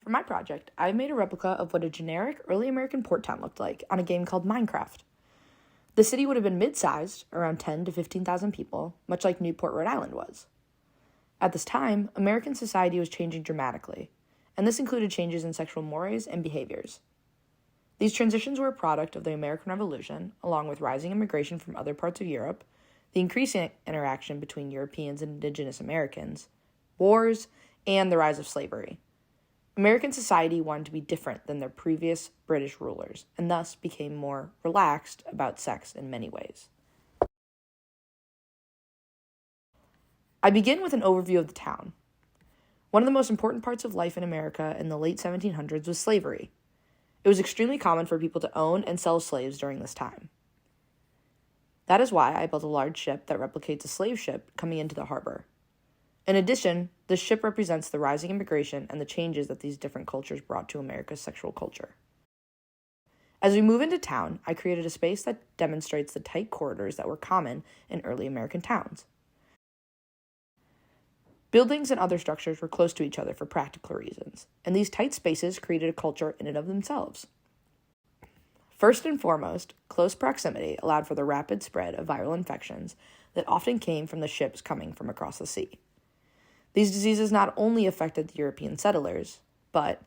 For my project, I've made a replica of what a generic early American port town looked like on a game called Minecraft. The city would have been mid-sized, around 10 to 15,000 people, much like Newport, Rhode Island was. At this time, American society was changing dramatically, and this included changes in sexual mores and behaviors. These transitions were a product of the American Revolution, along with rising immigration from other parts of Europe, the increasing interaction between Europeans and indigenous Americans, wars, and the rise of slavery. American society wanted to be different than their previous British rulers, and thus became more relaxed about sex in many ways. I begin with an overview of the town. One of the most important parts of life in America in the late 1700s was slavery. It was extremely common for people to own and sell slaves during this time. That is why I built a large ship that replicates a slave ship coming into the harbor. In addition, this ship represents the rising immigration and the changes that these different cultures brought to America's sexual culture. As we move into town, I created a space that demonstrates the tight corridors that were common in early American towns. Buildings and other structures were close to each other for practical reasons, and these tight spaces created a culture in and of themselves. First and foremost, close proximity allowed for the rapid spread of viral infections that often came from the ships coming from across the sea. These diseases not only affected the European settlers, but,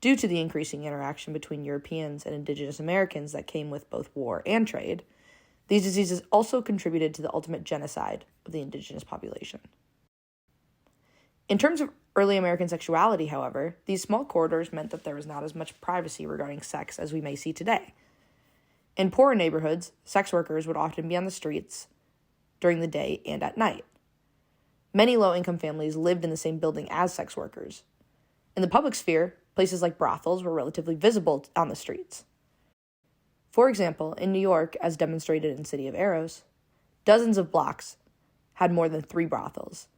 due to the increasing interaction between Europeans and indigenous Americans that came with both war and trade, these diseases also contributed to the ultimate genocide of the indigenous population. In terms of early American sexuality, however, these small corridors meant that there was not as much privacy regarding sex as we may see today. In poorer neighborhoods, sex workers would often be on the streets during the day and at night. Many low-income families lived in the same building as sex workers. In the public sphere, places like brothels were relatively visible on the streets. For example, in New York, as demonstrated in City of Eros, dozens of blocks had more than 3 brothels.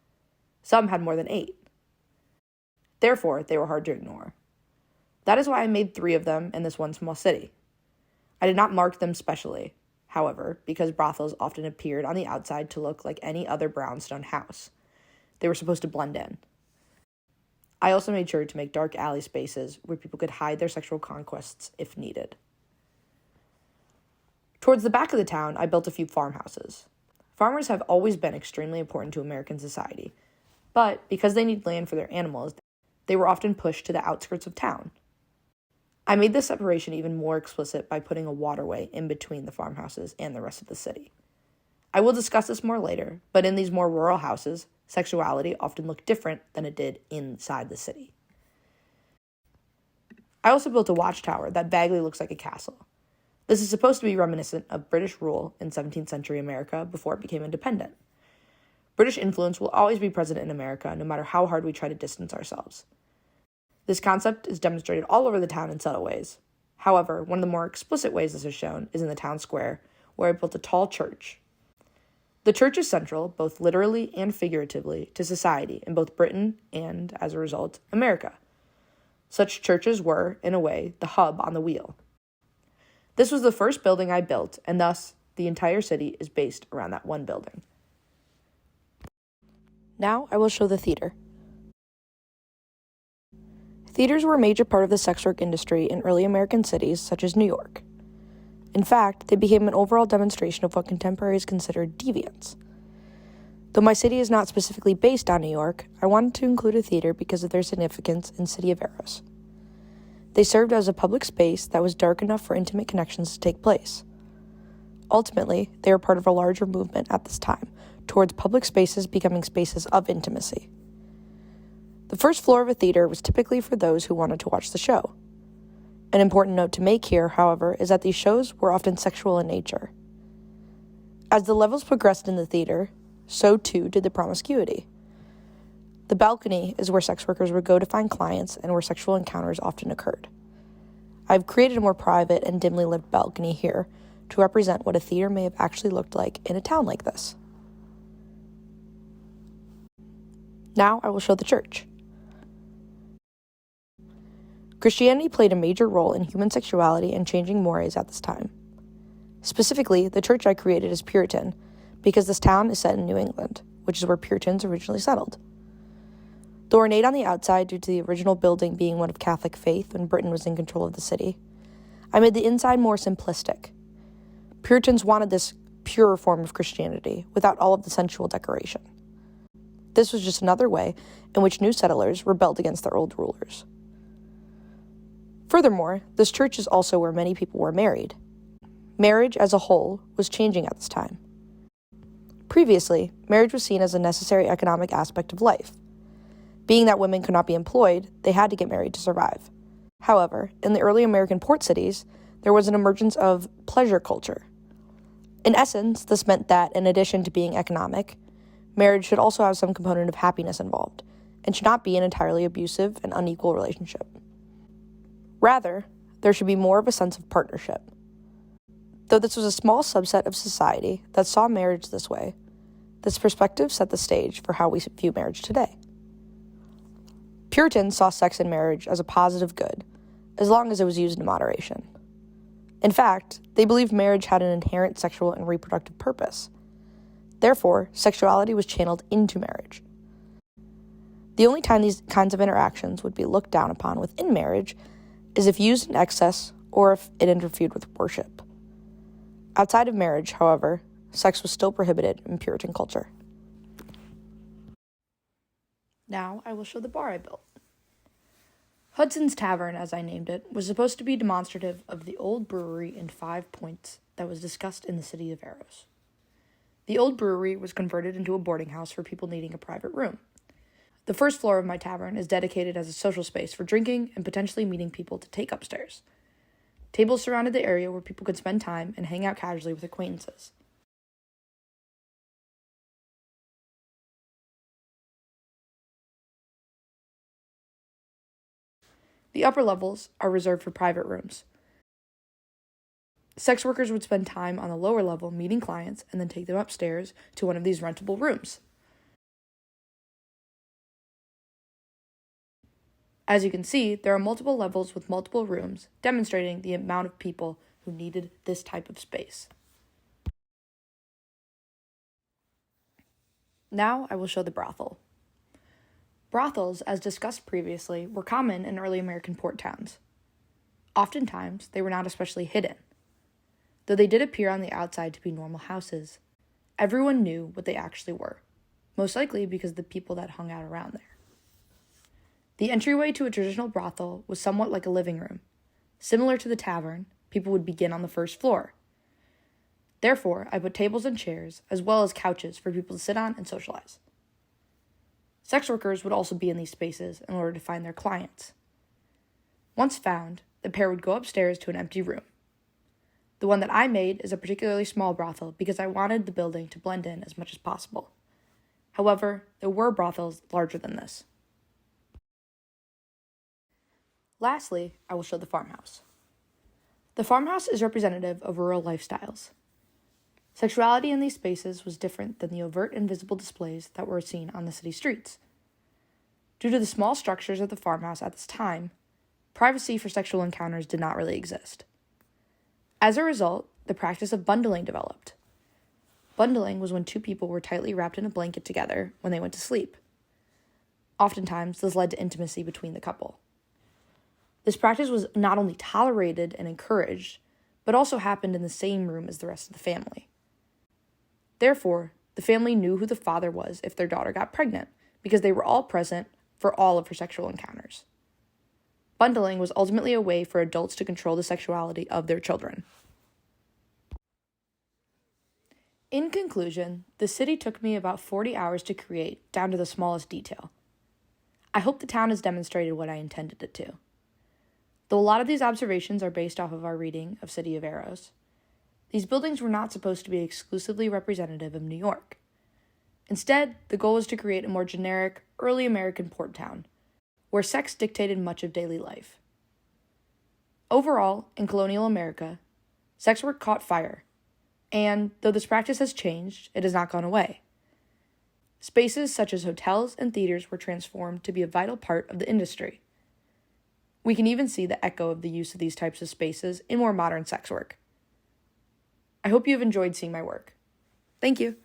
Some had more than 8. Therefore, they were hard to ignore. That is why I made 3 of them in this one small city. I did not mark them specially, however, because brothels often appeared on the outside to look like any other brownstone house. They were supposed to blend in. I also made sure to make dark alley spaces where people could hide their sexual conquests if needed. Towards the back of the town, I built a few farmhouses. Farmers have always been extremely important to American society, but because they need land for their animals, they were often pushed to the outskirts of town. I made this separation even more explicit by putting a waterway in between the farmhouses and the rest of the city. I will discuss this more later, but in these more rural houses, sexuality often looked different than it did inside the city. I also built a watchtower that vaguely looks like a castle. This is supposed to be reminiscent of British rule in 17th century America before it became independent. British influence will always be present in America, no matter how hard we try to distance ourselves. This concept is demonstrated all over the town in subtle ways. However, one of the more explicit ways this is shown is in the town square, where I built a tall church. The church is central, both literally and figuratively, to society in both Britain and, as a result, America. Such churches were, in a way, the hub on the wheel. This was the first building I built, and thus, the entire city is based around that one building. Now I will show the theater. Theaters were a major part of the sex work industry in early American cities such as New York. In fact, they became an overall demonstration of what contemporaries considered deviance. Though my city is not specifically based on New York, I wanted to include a theater because of their significance in City of Eros. They served as a public space that was dark enough for intimate connections to take place. Ultimately, they were part of a larger movement at this time, towards public spaces becoming spaces of intimacy. The first floor of a theater was typically for those who wanted to watch the show. An important note to make here, however, is that these shows were often sexual in nature. As the levels progressed in the theater, so too did the promiscuity. The balcony is where sex workers would go to find clients and where sexual encounters often occurred. I've created a more private and dimly lit balcony here to represent what a theater may have actually looked like in a town like this. Now I will show the church. Christianity played a major role in human sexuality and changing mores at this time. Specifically, the church I created is Puritan, because this town is set in New England, which is where Puritans originally settled. though ornate on the outside due to the original building being one of Catholic faith when Britain was in control of the city, I made the inside more simplistic. Puritans wanted this purer form of Christianity without all of the sensual decoration. This was just another way in which new settlers rebelled against their old rulers. Furthermore, this church is also where many people were married. Marriage as a whole was changing at this time. Previously, marriage was seen as a necessary economic aspect of life. Being that women could not be employed, they had to get married to survive. However, in the early American port cities, there was an emergence of pleasure culture. In essence, this meant that, in addition to being economic, marriage should also have some component of happiness involved, and should not be an entirely abusive and unequal relationship. Rather, there should be more of a sense of partnership. Though this was a small subset of society that saw marriage this way, this perspective set the stage for how we view marriage today. Puritans saw sex in marriage as a positive good, as long as it was used in moderation. In fact, they believed marriage had an inherent sexual and reproductive purpose. Therefore, sexuality was channeled into marriage. The only time these kinds of interactions would be looked down upon within marriage is if used in excess or if it interfered with worship. Outside of marriage, however, sex was still prohibited in Puritan culture. Now I will show the bar I built. Hudson's Tavern, as I named it, was supposed to be demonstrative of the old brewery in 5 points that was discussed in the city of Eros. The old brewery was converted into a boarding house for people needing a private room. The first floor of my tavern is dedicated as a social space for drinking and potentially meeting people to take upstairs. Tables surrounded the area where people could spend time and hang out casually with acquaintances. The upper levels are reserved for private rooms. Sex workers would spend time on the lower level meeting clients and then take them upstairs to one of these rentable rooms. As you can see, there are multiple levels with multiple rooms, demonstrating the amount of people who needed this type of space. Now I will show the brothel. Brothels, as discussed previously, were common in early American port towns. Oftentimes, they were not especially hidden. Though they did appear on the outside to be normal houses, everyone knew what they actually were, most likely because of the people that hung out around there. The entryway to a traditional brothel was somewhat like a living room. Similar to the tavern, people would begin on the first floor. Therefore, I put tables and chairs, as well as couches for people to sit on and socialize. Sex workers would also be in these spaces in order to find their clients. Once found, the pair would go upstairs to an empty room. The one that I made is a particularly small brothel because I wanted the building to blend in as much as possible. However, there were brothels larger than this. Lastly, I will show the farmhouse. The farmhouse is representative of rural lifestyles. Sexuality in these spaces was different than the overt and visible displays that were seen on the city streets. Due to the small structures of the farmhouse at this time, privacy for sexual encounters did not really exist. As a result, the practice of bundling developed. Bundling was when two people were tightly wrapped in a blanket together when they went to sleep. Oftentimes, this led to intimacy between the couple. This practice was not only tolerated and encouraged, but also happened in the same room as the rest of the family. Therefore, the family knew who the father was if their daughter got pregnant, because they were all present for all of her sexual encounters. Bundling was ultimately a way for adults to control the sexuality of their children. In conclusion, the city took me about 40 hours to create, down to the smallest detail. I hope the town has demonstrated what I intended it to. Though a lot of these observations are based off of our reading of City of Eros, these buildings were not supposed to be exclusively representative of New York. Instead, the goal was to create a more generic, early American port town, where sex dictated much of daily life. Overall, in colonial America, sex work caught fire, and though this practice has changed, it has not gone away. Spaces such as hotels and theaters were transformed to be a vital part of the industry. We can even see the echo of the use of these types of spaces in more modern sex work. I hope you have enjoyed seeing my work. Thank you.